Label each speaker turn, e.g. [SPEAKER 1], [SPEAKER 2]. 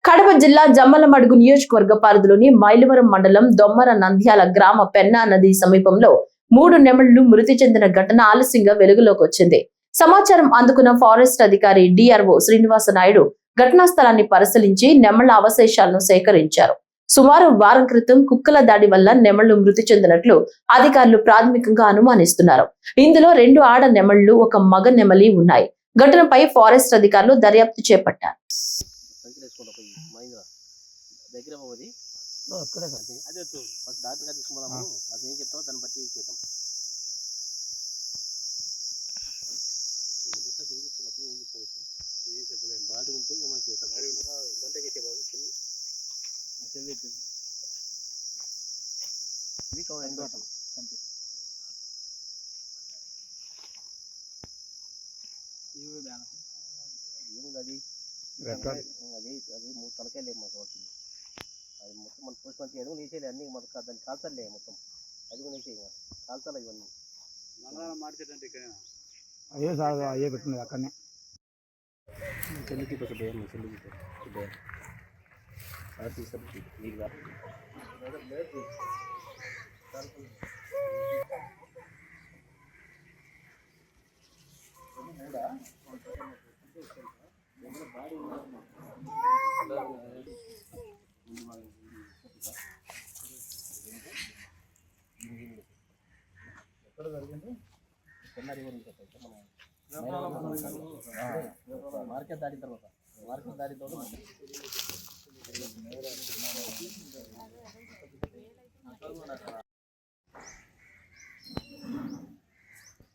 [SPEAKER 1] కడప జిల్లా జమ్మలమడుగు నియోజకవర్గ పరిధిలోని మైలవరం మండలం దొమ్మర నంద్యాల గ్రామ పెన్నా నది సమీపంలో 3 నెమళ్లు మృతి చెందిన ఘటన ఆలస్యంగా వెలుగులోకి వచ్చింది. సమాచారం అందుకున్న ఫారెస్ట్ అధికారి డిఆర్ఓ శ్రీనివాస నాయుడు ఘటనా స్థలాన్ని పరిశీలించి నెమళ్ల అవశేషాలను సేకరించారు. సుమారు వారం క్రితం కుక్కల దాడి వల్ల నెమళ్లు మృతి చెందినట్లు అధికారులు ప్రాథమికంగా అనుమానిస్తున్నారు. ఇందులో 2 ఆడ నెమళ్లు, 1 మగ నెమలి ఉన్నాయి. ఘటనపై ఫారెస్ట్ అధికారులు దర్యాప్తు చేపట్టారు.
[SPEAKER 2] దగ్గర పోది అదే ఫస్ట్ డాక్టర్ గారు తీసుకున్నాము. అది ఏం చెప్తామో దాన్ని బట్టి చేద్దాం. ఏం చెప్పలేదు బాడీ ఉంటే ఏమైనా చేస్తాం. గంటకి బాబు అది 3 తలకాయలే మాకు వచ్చింది. అది మొత్తం మన పోస్ట్ మంచి ఎదుగు నేసేయాలి. అన్నీ మనకు దాన్ని కాల్చలే మొత్తం అదుగు నేసే కాల్చాలి. ఇవన్నీ
[SPEAKER 3] అయ్యే సార్ అయ్యే పెట్టినది అక్కడనే
[SPEAKER 2] చెల్లికి చెల్లికి తీసుకుంటే నీకు ఎక్కడ జరిగింది? మార్కెట్ దాటిన తర్వాత